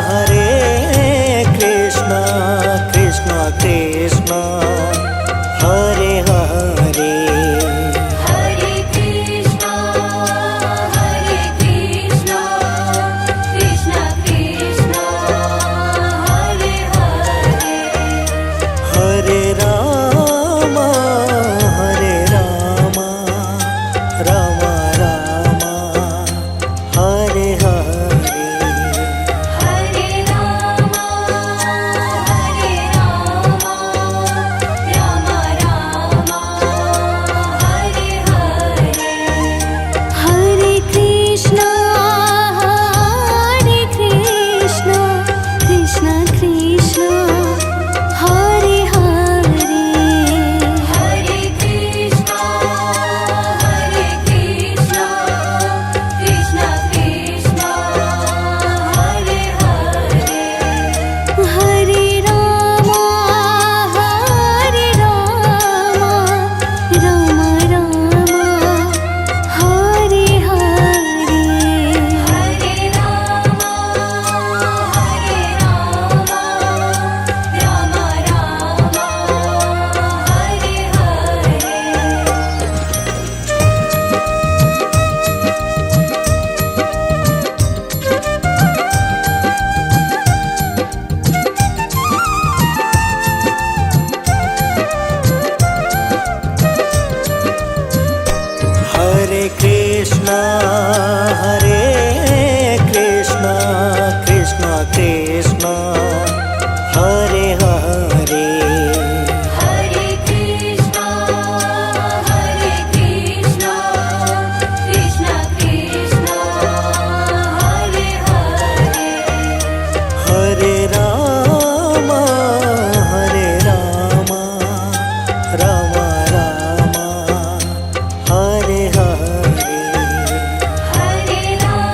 Hare Krishna Krishna Krishna Hare Hare Hare Krishna Krishna Krishna Hare Hare Hare Ram Ram Ram Hare Hare Hare Ram Ram Ram Hare Hare Hare Krishna Krishna Krishna Hare Hare Hare Krishna Krishna Krishna Hare Hare Hare Ram Ram Ram Hare Hare Hare Ram Hare Krishna Krishna Krishna Hare Hare Hare Krishna Krishna Krishna Hare Hare Hare Ram Ram Ram Hare Hare Hare Ram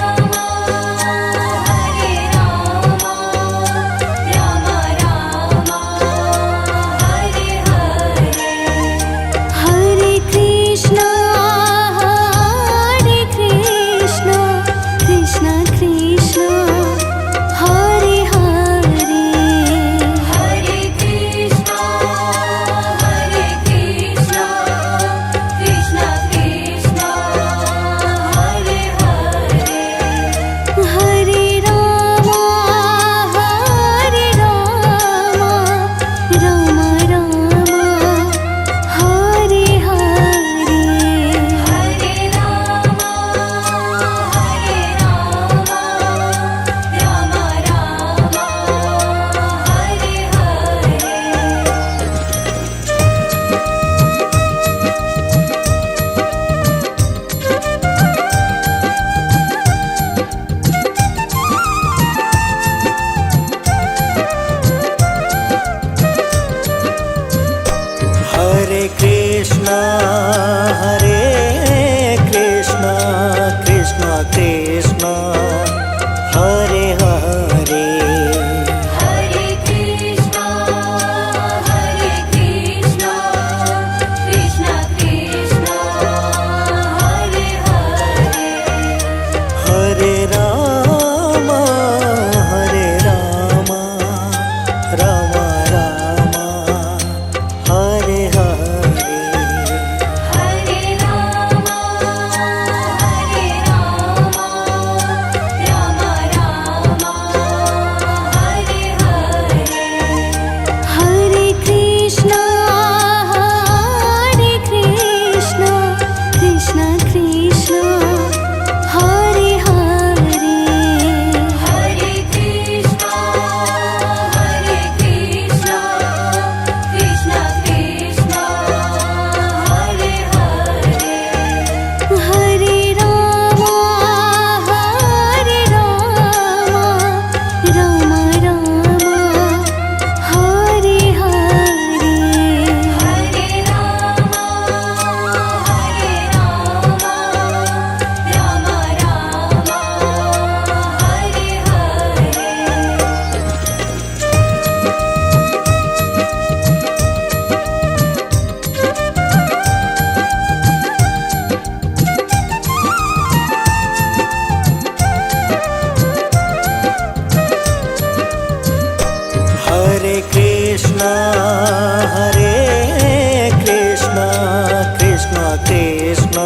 Krishna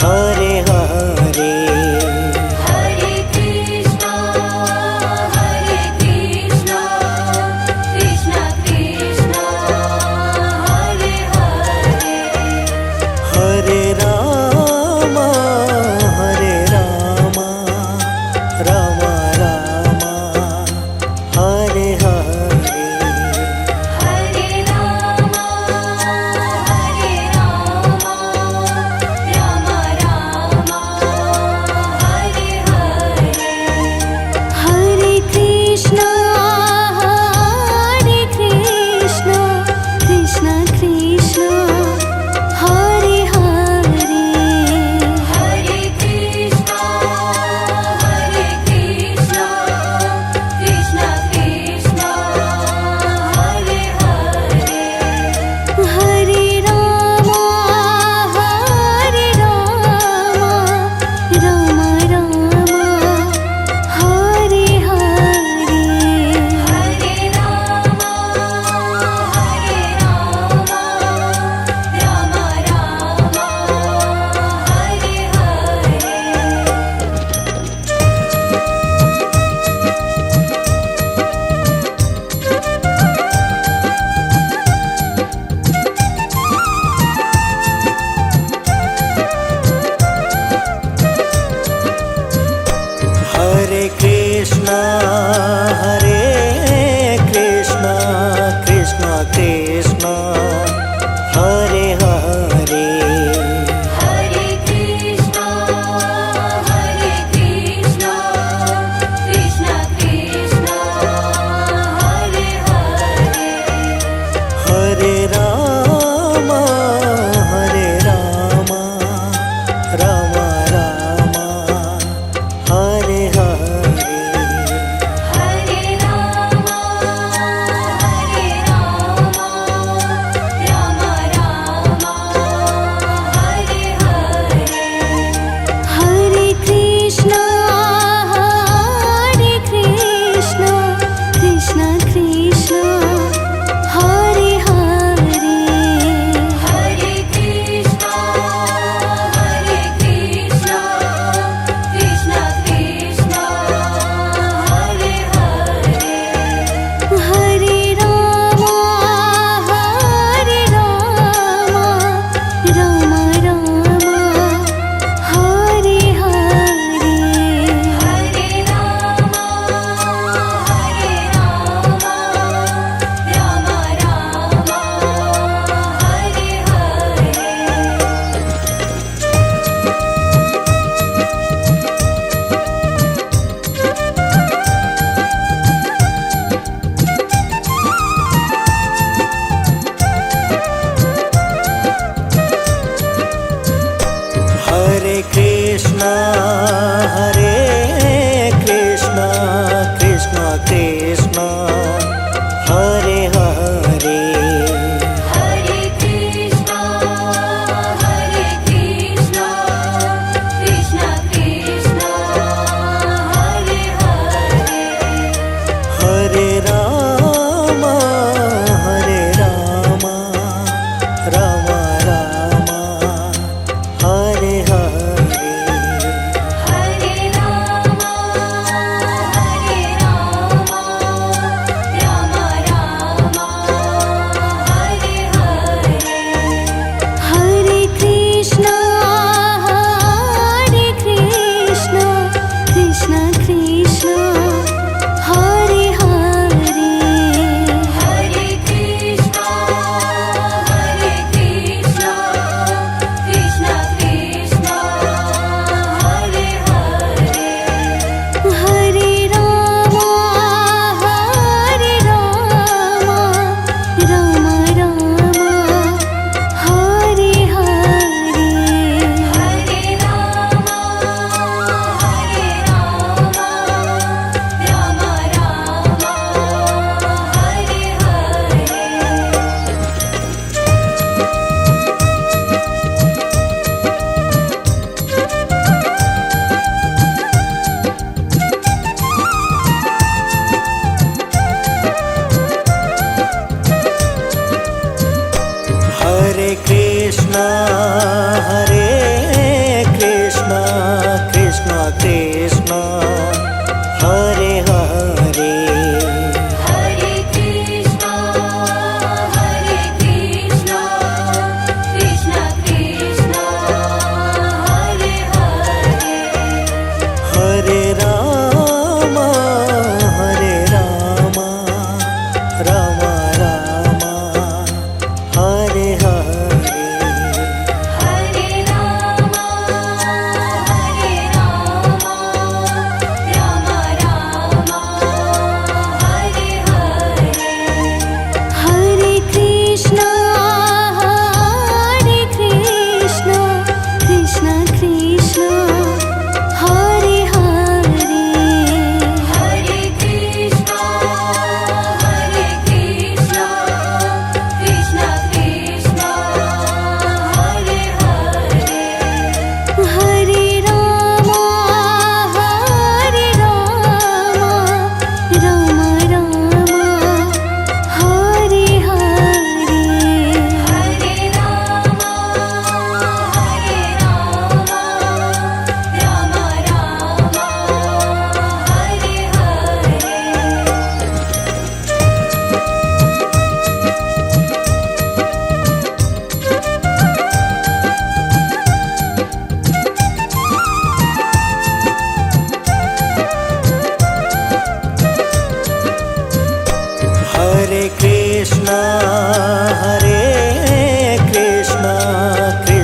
Hare Hare Hare Krishna Krishna Krishna Hare Hare Hare Ram Ram Ram Hare Hare Hare Ram Ram Ram Hare Hare Hare Krishna Krishna Krishna Hare Hare Hare Krishna Krishna Krishna Hare Hare Hare Ram Ram Ram Hare Hare Hare Ram Ram Hare Hare Hare Krishna Krishna Krishna Hare Hare Hare Krishna Krishna Krishna Hare Hare Hare Ram Ram Ram Hare Hare Hare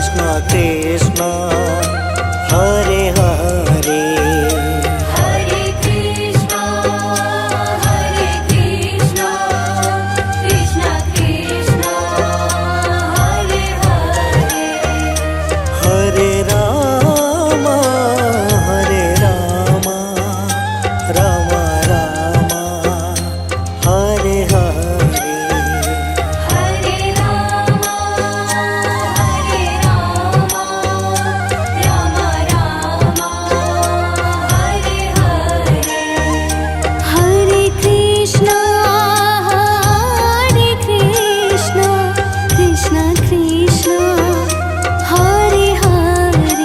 Krishna Krishna Hare Hare Hare Krishna, Hare Krishna, Krishna Krishna, Hare Hare. Hare Ram Ram Ram Hare Hare Hare Rama, Hare Rama, Rama Rama, Hare Hare. Hare Krishna, Krishna Krishna, Hare Hare.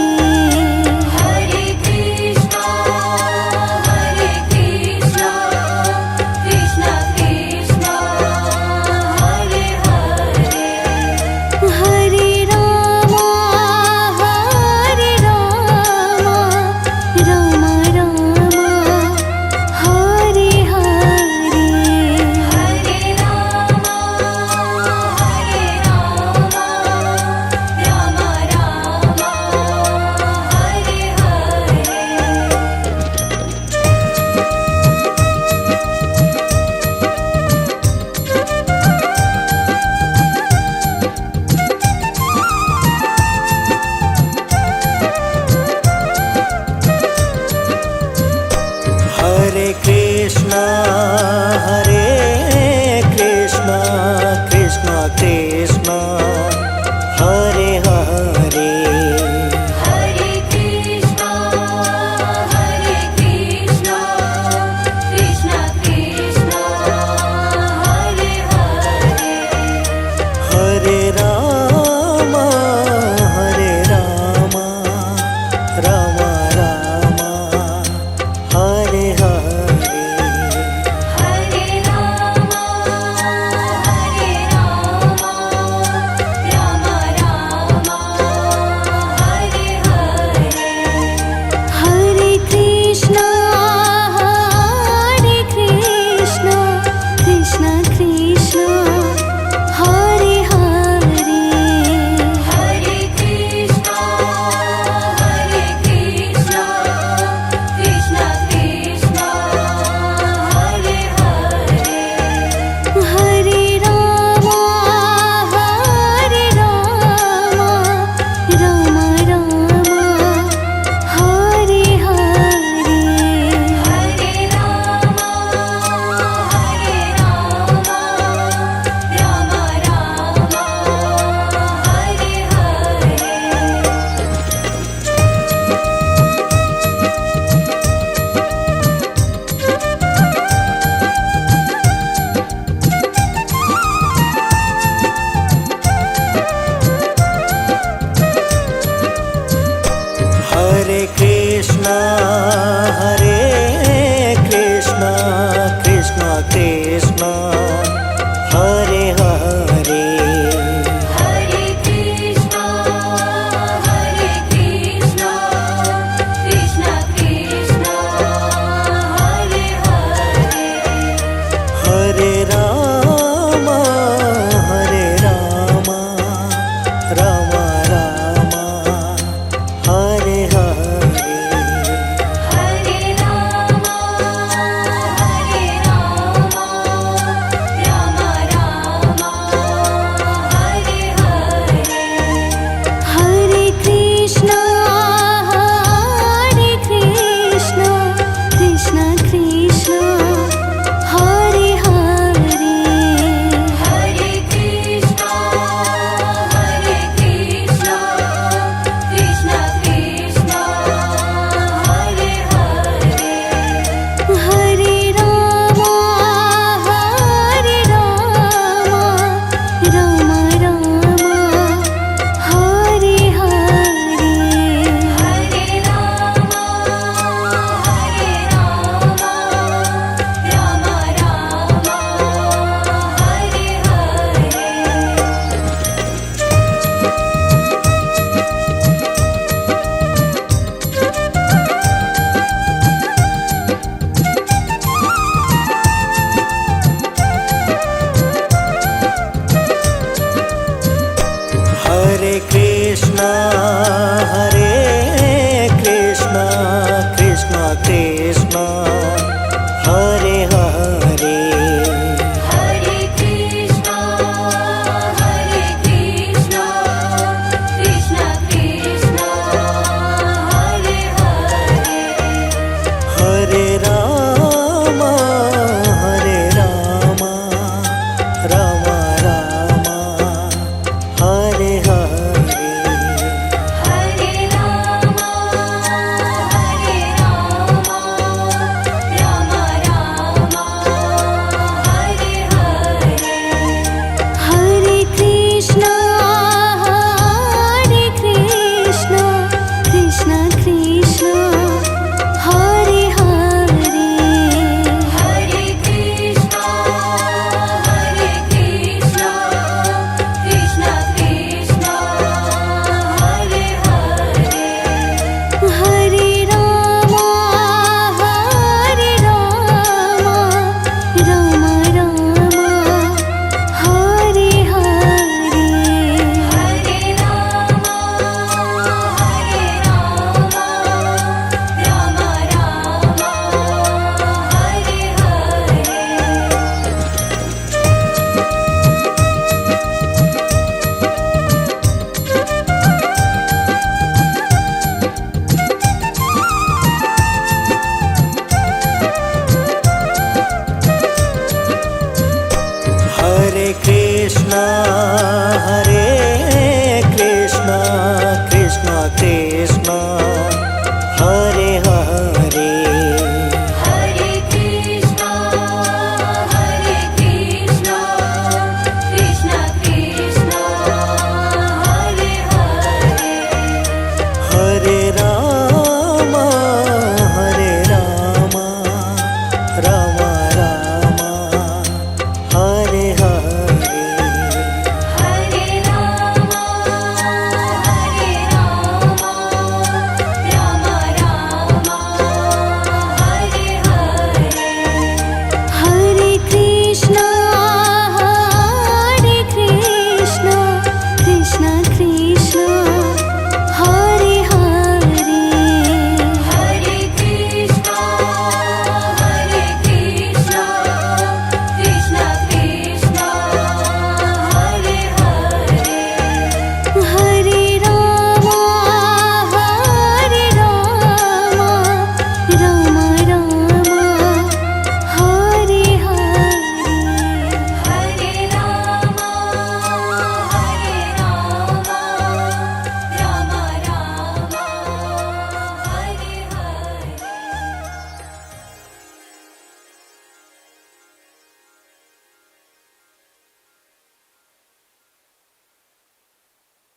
Hare Krishna, Krishna Krishna, Hare Hare. Hare Rama, Rama Rama, Hare Hare. Hare Rama, Rama Rama, Hare Hare. Hare Krishna Krishna Krishna Hare Hare Hare Krishna, Krishna Krishna, Hare Hare. Hare Ram Ram Hare Hare Hare Rama, Rama Rama, Hare Hare. Hare Krishna, Krishna Krishna, Hare Hare. Hare Krishna, Krishna Krishna, Hare Hare. Hare Rama, Rama Rama, Hare Hare. Hare Rama, Rama Rama, Hare Hare. Hare Krishna Krishna Krishna Hare Hare Hare Krishna, Krishna Krishna, Hare Hare. Hare Ram Ram Hare Hare Hare Rama, Rama Rama, Hare Hare. Hare Krishna,